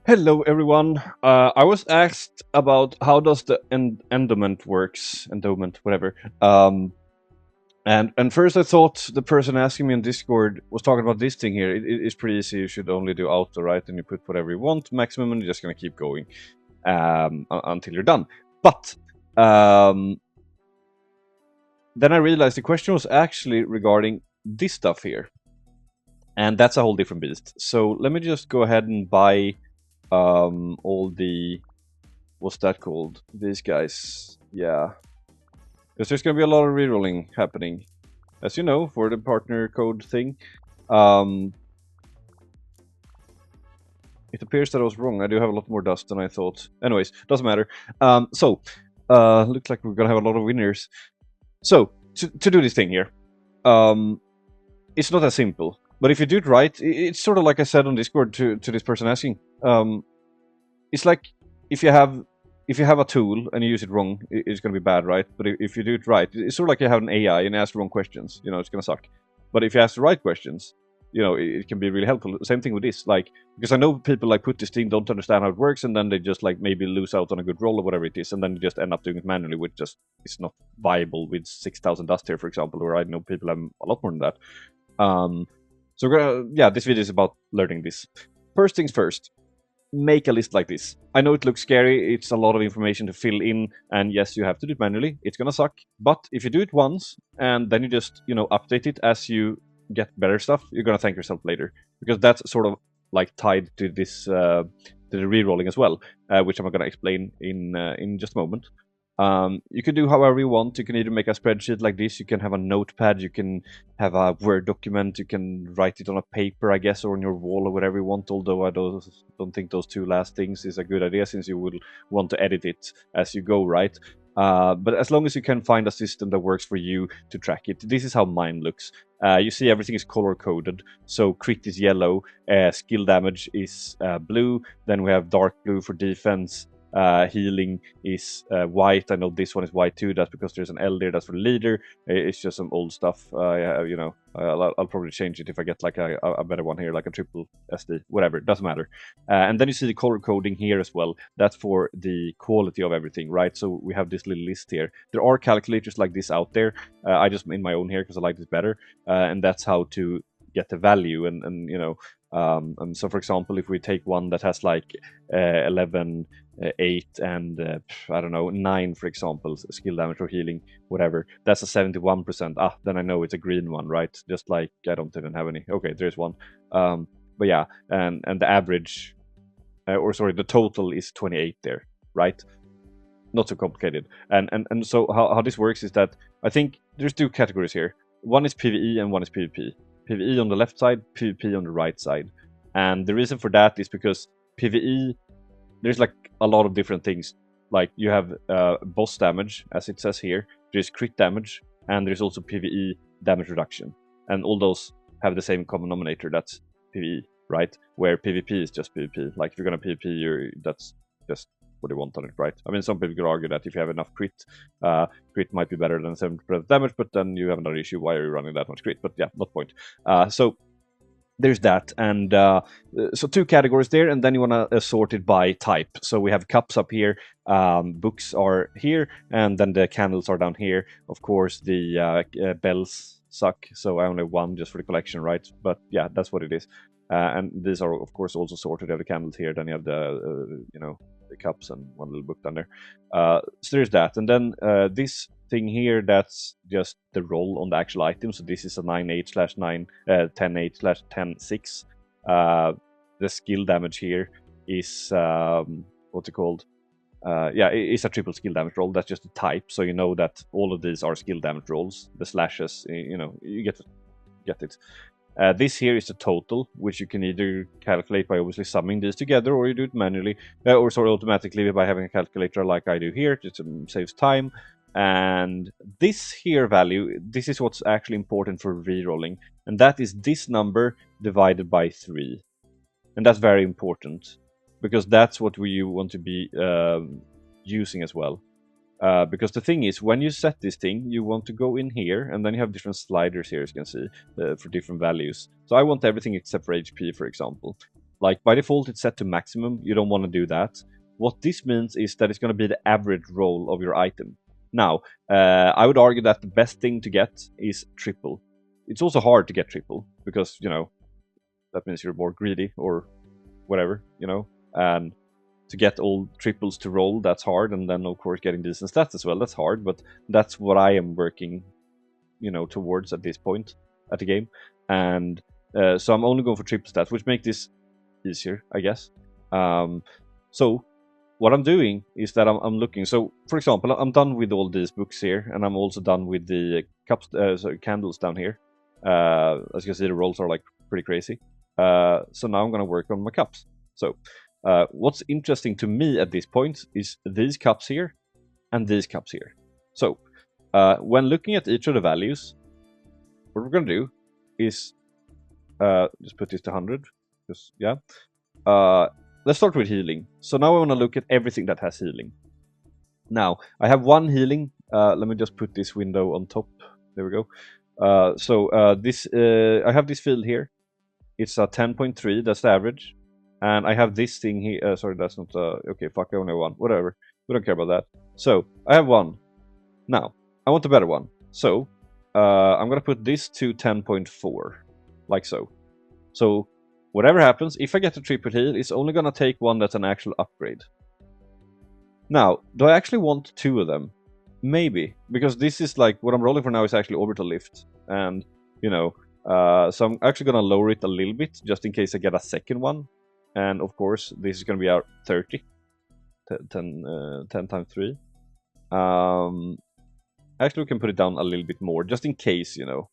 Hello, everyone. I was asked about how does the endowment works, endowment, whatever. And first I thought the person asking me on Discord was talking about this thing here. It's pretty easy. You should only do auto, right? And you put whatever you want, maximum, and you're just gonna keep going until you're done. But then I realized the question was actually regarding this stuff here, and that's a whole different beast. So let me just go ahead and buy all the, what's that called? These guys, yeah. Because there's going to be a lot of rerolling happening, as you know, for the partner code thing. It appears that I was wrong. I do have a lot more dust than I thought. Anyways, doesn't matter. Looks like we're going to have a lot of winners. So, to do this thing here, it's not as simple. But if you do it right, it's sort of like I said on Discord to this person asking. It's like if you have a tool and you use it wrong, it's going to be bad, right? But if you do it right, it's sort of like you have an AI and you ask the wrong questions, it's going to suck. But if you ask the right questions, it can be really helpful. Same thing with this, like, because I know people like put this thing, don't understand how it works, and then they just like maybe lose out on a good roll or whatever it is, and then you just end up doing it manually, which just is not viable with 6,000 dust here, for example, where I know people have a lot more than that. This video is about learning this. First things first, make a list like this. I know it looks scary, it's a lot of information to fill in, and yes, you have to do it manually, it's gonna suck. But if you do it once, and then you just, update it as you get better stuff, you're gonna thank yourself later. Because that's sort of like tied to this, to the rerolling as well, which I'm gonna explain in just a moment. You can do however you want. You can either make a spreadsheet like this, you can have a notepad, you can have a Word document, you can write it on a paper, I guess, or on your wall or whatever you want, although I don't think those two last things is a good idea, since you will want to edit it as you go, right? But as long as you can find a system that works for you to track it, this is how mine looks. You see everything is color coded, so crit is yellow, skill damage is blue, then we have dark blue for defense, healing is white. I know this one is white too. That's because there's an L there. That's for leader. It's just some old stuff. I'll probably change it if I get like a better one here, like a triple SD, whatever. Doesn't matter. And then you see the color coding here as well. That's for the quality of everything, right? So we have this little list here. There are calculators like this out there. I just made my own here because I like this better, and that's how to get the value and so for example, if we take one that has like 11, 8 and I don't know, 9 for example, skill damage or healing, whatever, that's a 71%. Then I know it's a green one, right? Just like I don't even have any. Okay, there's one. But yeah, and the average, the total is 28 there, right? Not so complicated. And so how this works is that I think there's two categories here. One is PvE and one is PvP. PvE on the left side, PvP on the right side. And the reason for that is because PvE, there's like a lot of different things. Like you have boss damage, as it says here, there's crit damage, and there's also PvE damage reduction. And all those have the same common denominator, that's PvE, right? Where PvP is just PvP. Like if you're gonna PvP, that's just what you want on it, right? I mean, some people could argue that if you have enough crit, crit might be better than 70% damage, but then you have another issue. Why are you running that much crit? But yeah, not point. So there's that, and so two categories there, and then you want to sort it by type. So we have cups up here, books are here, and then the candles are down here. Of course, the bells suck, so I only have one just for the collection, right? But yeah, that's what it is. And these are of course also sorted. You have the candles here, then you have the the cups and one little book down there. So there's that, and then this thing here, that's just the roll on the actual item. So this is a 9/8/9 10/8/10/6. The skill damage here is what's it called? It's a triple skill damage roll. That's just a type, so you know that all of these are skill damage rolls. The slashes, you get it. This here is the total, which you can either calculate by obviously summing these together, or you do it manually, automatically by having a calculator like I do here. It saves time. And this here value, this is what's actually important for rerolling, and that is this number divided by 3. And that's very important, because that's what we want to be using as well. Because the thing is, when you set this thing, you want to go in here, and then you have different sliders here, as you can see, for different values. So I want everything except for HP, for example. Like by default, it's set to maximum. You don't want to do that. What this means is that it's going to be the average roll of your item. Now, I would argue that the best thing to get is triple. It's also hard to get triple because, you know, that means you're more greedy or whatever, you know, and to get all triples to roll, that's hard, and then of course getting decent stats as well, that's hard, but that's what I am working, you know, towards at this point at the game, and so I'm only going for triple stats, which make this easier, I guess. So what I'm doing is that I'm looking, so for example, I'm done with all these books here, and I'm also done with the cups, candles down here. As you can see, the rolls are like pretty crazy. So now I'm going to work on my cups. So what's interesting to me at this point is these cups here and these cups here. So when looking at each of the values, what we're going to do is just put this to 100. Because, yeah. Let's start with healing. So now I want to look at everything that has healing. Now, I have one healing. Let me just put this window on top. There we go. I have this field here. It's a 10.3, that's the average. And I have this thing here. Sorry, that's not... okay, fuck, I only have one. Whatever. We don't care about that. So, I have one. Now, I want a better one. So, I'm going to put this to 10.4. Like so. So, whatever happens, if I get a triple heal, it's only going to take one that's an actual upgrade. Now, do I actually want two of them? Maybe. Because this is like... What I'm rolling for now is actually orbital lift. And, you know... so I'm actually going to lower it a little bit, just in case I get a second one. And of course, this is going to be our 30. 10 times 3. Actually, we can put it down a little bit more, just in case, you know.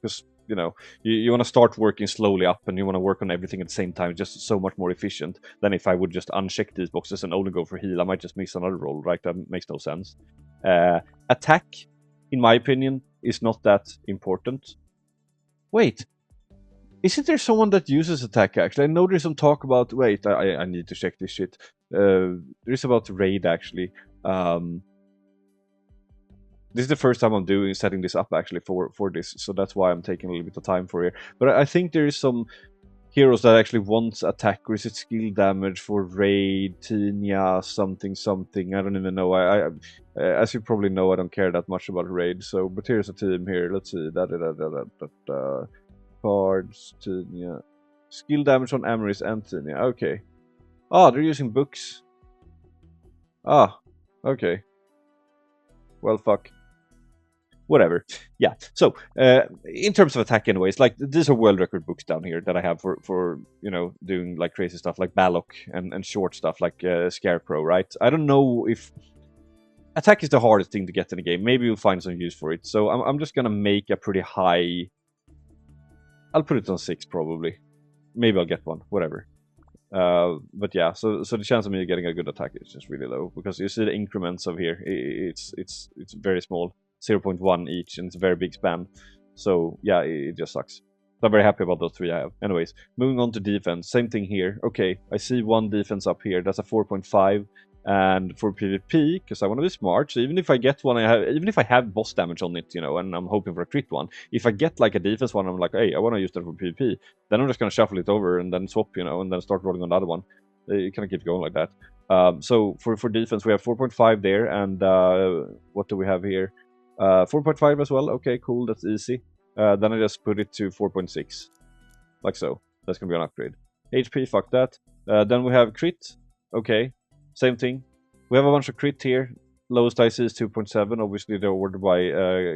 Because, you know, you want to start working slowly up, and you want to work on everything at the same time, just so much more efficient than if I would just uncheck these boxes and only go for heal. I might just miss another roll, right? That makes no sense. Attack, in my opinion, is not that important. Wait, isn't there someone that uses attack actually? I know there's some talk about... Wait, I need to check this shit. There is about raid actually. This is the first time I'm setting this up actually for this, so that's why I'm taking a little bit of time for here. But I think there is some heroes that actually want attack, or is it skill damage for raid, Tinia, something. I don't even know. I as you probably know, I don't care that much about raid. So, but here's a team here. Let's see. Cards, Tinia. Skill damage on Amaris and Tinia. Okay. Ah, they're using books. Ah, okay. Well, fuck. Whatever. Yeah. So, in terms of attack, anyways, like these are world record books down here that I have for you know, doing like crazy stuff like Balok and short stuff like Scarecrow, right? I don't know if attack is the hardest thing to get in the game. Maybe you'll find some use for it. So I'm just gonna make a pretty high. I'll put it on 6 probably. Maybe I'll get one. Whatever. But yeah, so the chance of me getting a good attack is just really low, because you see the increments of here. It's very small, 0.1 each, and it's a very big span. So yeah, it just sucks. So I'm very happy about those 3 I have. Anyways, moving on to defense. Same thing here. Okay, I see one defense up here. That's a 4.5. And for PvP, because I want to be smart, so even if I get one, even if I have boss damage on it, you know, and I'm hoping for a crit one, if I get like a defense one, I'm like, hey, I want to use that for PvP, then I'm just going to shuffle it over and then swap, you know, and then start rolling on the other one. You kind of keep going like that. So for defense, we have 4.5 there, and what do we have here? 4.5 as well. Okay, cool, that's easy. Then I just put it to 4.6, like so. That's going to be an upgrade. HP, fuck that. Then we have crit. Okay. Same thing. We have a bunch of crit here. Lowest IC is 2.7. Obviously, they're ordered by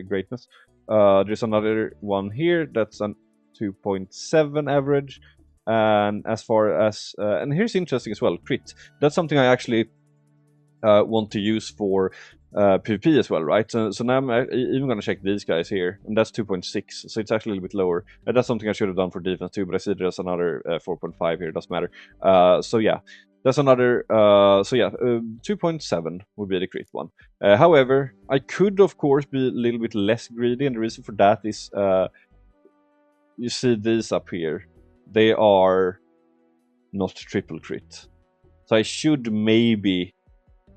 greatness. There's another one here. That's a 2.7 average. And as far as... and here's interesting as well. Crit. That's something I actually want to use for PvP as well, right? So now I'm even going to check these guys here. And that's 2.6. So it's actually a little bit lower. That's something I should have done for defense too. But I see there's another 4.5 here. It doesn't matter. So yeah. That's another, 2.7 would be the crit one. However, I could, of course, be a little bit less greedy, and the reason for that is, you see these up here. They are not triple crit. So I should maybe,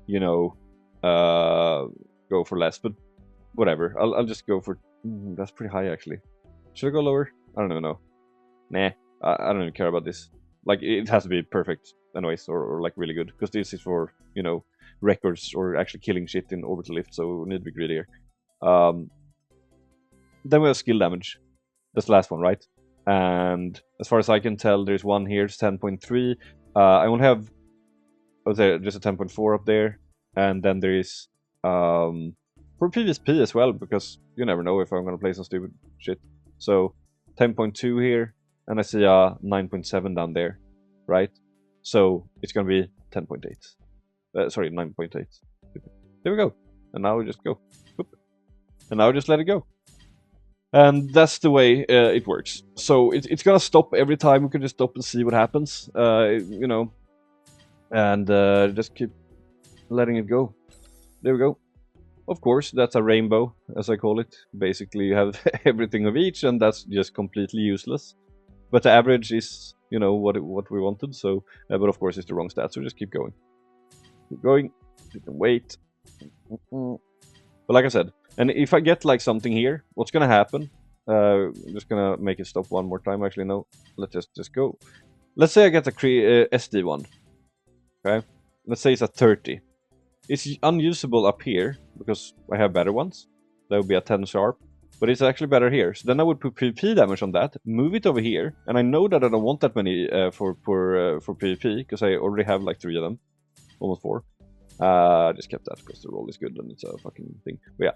you know, go for less, but whatever. I'll just go for, that's pretty high, actually. Should I go lower? I don't even know. Nah, I don't even care about this. Like, it has to be perfect anyways, or like really good, because this is for, you know, records or actually killing shit in orbital lift, so we need to be greedier. Then we have skill damage. That's the last one, right? And as far as I can tell, there's one here, it's 10.3. I only have, there's a 10.4 up there, and then there is for PvP as well, because you never know if I'm gonna play some stupid shit. So 10.2 here, and I see a 9.7 down there, right? So it's gonna be 10.8. Sorry, 9.8. There we go. And now we just go. Whoop. And now we just let it go. And that's the way it works. So it's gonna stop every time. We can just stop and see what happens, you know, and just keep letting it go. There we go. Of course, that's a rainbow, as I call it. Basically, you have everything of each, and that's just completely useless. But the average is, you know, what we wanted. So, but of course, it's the wrong stat. So just keep going. Keep going. You can wait. But like I said, and if I get like something here, what's gonna happen? I'm just gonna make it stop one more time. Actually, no. Let's just go. Let's say I get a SD one. Okay. Let's say it's a 30. It's unusable up here because I have better ones. That would be a 10 sharp. But it's actually better here. So then I would put PvP damage on that, move it over here, and I know that I don't want that many for PvP because I already have like 3 of them, almost 4. I just kept that because the roll is good and it's a fucking thing. But yeah.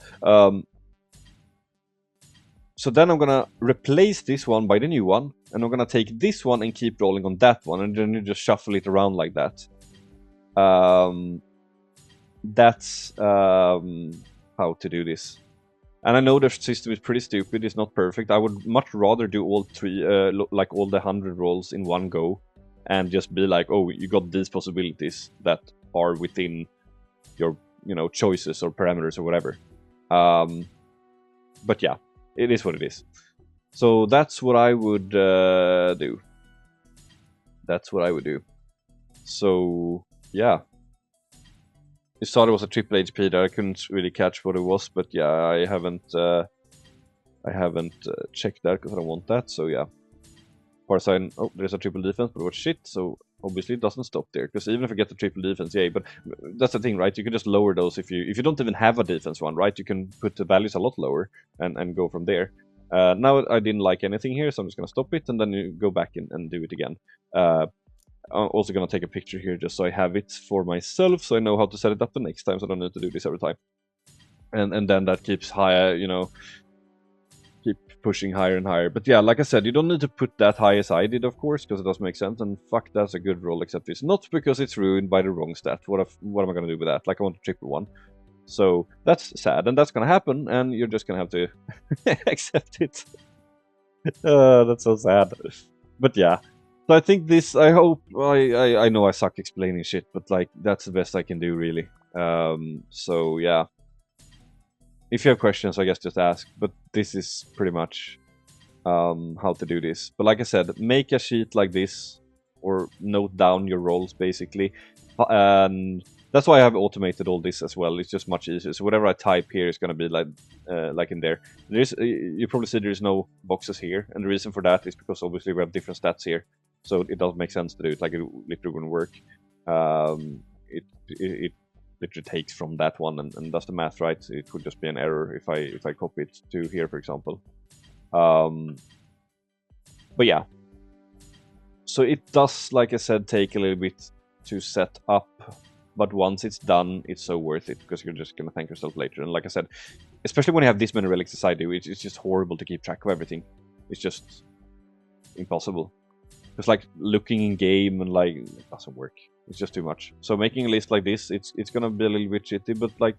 So then I'm gonna replace this one by the new one, and I'm gonna take this one and keep rolling on that one, and then you just shuffle it around like that. That's how to do this. And I know the system is pretty stupid, it's not perfect. I would much rather do all 3, like all the 100 rolls in one go, and just be like, oh, you got these possibilities that are within your, you know, choices or parameters or whatever. But yeah, it is what it is. So that's what I would do. That's what I would do. So yeah. You saw there was a triple HP there. I couldn't really catch what it was, but yeah, I haven't checked that because I don't want that. So yeah, far as I know, oh, there's a triple defense, but what shit? So obviously it doesn't stop there, because even if I get the triple defense, yay. But that's the thing, right? You can just lower those if you don't even have a defense one, right? You can put the values a lot lower and go from there. Now I didn't like anything here, so I'm just gonna stop it, and then you go back and do it again. I'm also going to take a picture here just so I have it for myself, so I know how to set it up the next time, so I don't need to do this every time. And then that keeps higher, you know, keep pushing higher and higher. But yeah, like I said, you don't need to put that high as I did, of course, because it does make sense, and fuck, that's a good roll, except it's not, because it's ruined by the wrong stat. What am I going to do with that? Like, I want a triple one. So that's sad, and that's going to happen, and you're just going to have to accept it. That's so sad. But yeah. So I think this, I hope, I know I suck explaining shit, but like, that's the best I can do, really. So yeah. If you have questions, I guess just ask, but this is pretty much how to do this. But like I said, make a sheet like this, or note down your rolls, basically. And that's why I have automated all this as well. It's just much easier. So whatever I type here is going to be like in there. You probably see there's no boxes here, and the reason for that is because obviously we have different stats here. So it doesn't make sense to do it, like it literally wouldn't work. It literally takes from that one and does the math right. It would just be an error if I copy it to here, for example. But yeah. So it does, like I said, take a little bit to set up. But once it's done, it's so worth it, because you're just going to thank yourself later. And like I said, especially when you have this many relics as I do, it's just horrible to keep track of everything. It's just impossible. It's like looking in game and like it doesn't work. It's just too much. So making a list like this, it's gonna be a little bit shitty, but like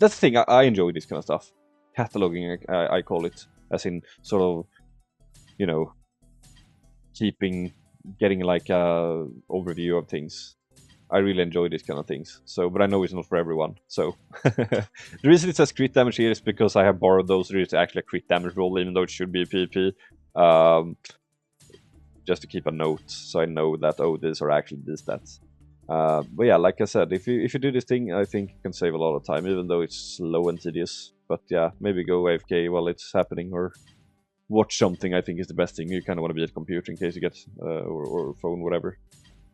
that's the thing. I enjoy this kind of stuff. Cataloging, I call it, as in sort of, you know, getting like a overview of things. I really enjoy these kind of things. So, but I know it's not for everyone. So the reason it says crit damage here is because I have borrowed those. It's actually a crit damage roll, even though it should be a PvP. Just to keep a note, so I know that, oh, these are actually these stats. But yeah, like I said, if you do this thing, I think you can save a lot of time, even though it's slow and tedious. But yeah, maybe go AFK while it's happening, or watch something, I think is the best thing. You kind of want to be at computer in case you get or phone, whatever,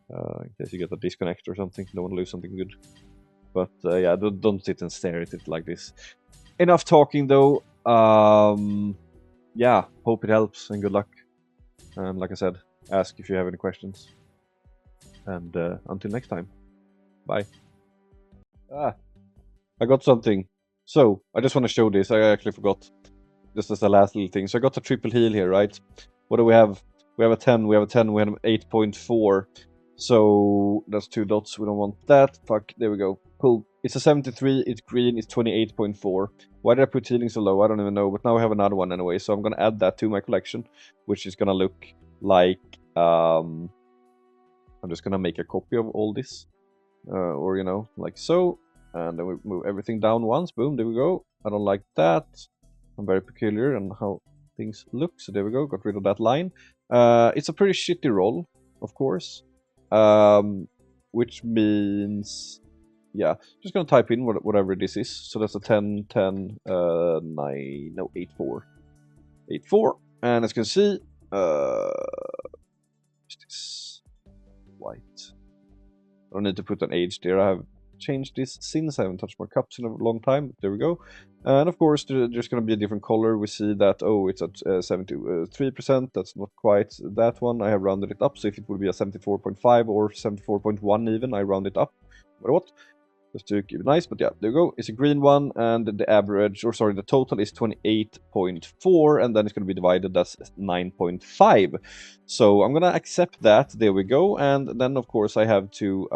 in case you get a disconnect or something. Don't want to lose something good. But yeah, don't sit and stare at it like this. Enough talking though. Yeah, hope it helps and good luck. And like I said, ask if you have any questions. And until next time, bye. I got something. So I just want to show this. I actually forgot. Just as the last little thing. So I got a triple heal here, right? What do we have? We have a 10, we have a 10, we have an 8.4. So that's 2 dots. We don't want that. Fuck, there we go. Cool. It's a 73, it's green, it's 28.4. Why did I put healing so low? I don't even know. But now I have another one anyway. So I'm going to add that to my collection, which is going to look like... I'm just going to make a copy of all this. Or, you know, like so. And then we move everything down once. Boom, there we go. I don't like that. I'm very peculiar on how things look. So there we go. Got rid of that line. It's a pretty shitty roll, of course. Which means... Yeah, just going to type in whatever this is. So that's a 10, 10, 9, no, 8, 4. 8, 4. And as you can see, this white. I don't need to put an age there. I have changed this since I haven't touched my cups in a long time. There we go. And of course, there's going to be a different color. We see that, oh, it's at 73%. That's not quite that one. I have rounded it up. So if it would be a 74.5 or 74.1 even, I round it up. What? Just to keep it nice, but yeah, there you go. It's a green one, and the average, or sorry, the total is 28.4, and then it's going to be divided, that's 9.5. So I'm going to accept that. There we go. And then, of course, I have to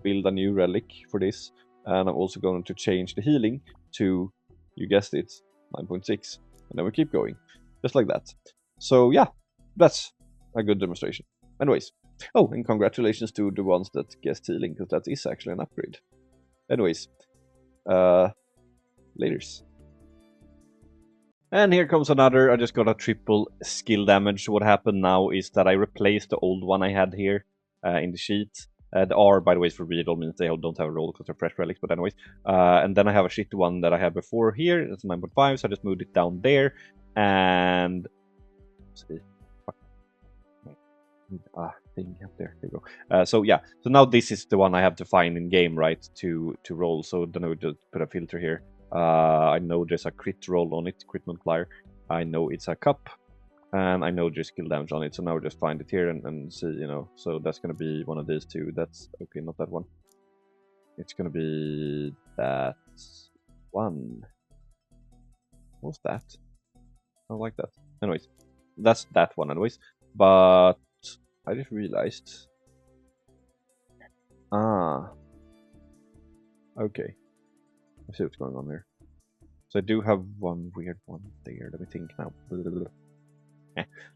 build a new relic for this, and I'm also going to change the healing to, you guessed it, 9.6, and then we keep going, just like that. So yeah, that's a good demonstration. Anyways. Oh, and congratulations to the ones that guessed healing, because that is actually an upgrade. Anyways, laters. And here comes another. I just got a triple skill damage. What happened now is that I replaced the old one I had here in the sheet. The R, by the way, is for reroll, means they don't have a roll because they're fresh relics, but anyways. And then I have a shitty one that I had before here. That's 9.5, so I just moved it down there. And... let's see. Thing up there. There you go. So yeah, so now this is the one I have to find in game, right, to roll. So then I would just put a filter here. I know there's a crit roll on it, crit multiplier. I know it's a cup, and I know there's skill damage on it. So now we just find it here and see, you know. So that's gonna be one of these two. That's okay, not that one. It's gonna be that one. What's that? I don't like that. Anyways, that's that one, anyways. But I just realized. Okay. I see what's going on there. So I do have one weird one there. Let me think now.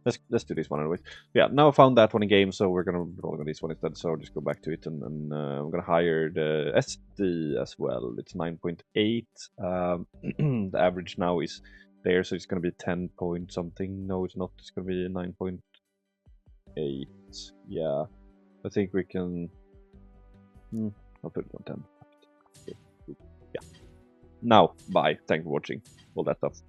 Let's do this one anyways. Yeah, now I found that one in game, so we're gonna roll on this one instead. So I'll just go back to it, and I'm gonna hire the SD as well. It's 9.8. The average now is there, so it's gonna be 10 point something. No, it's not. It's gonna be 9.8. Yeah, I think we can. I'll put it on 10. Okay. Yeah. Now, bye. Thanks for watching. All that stuff.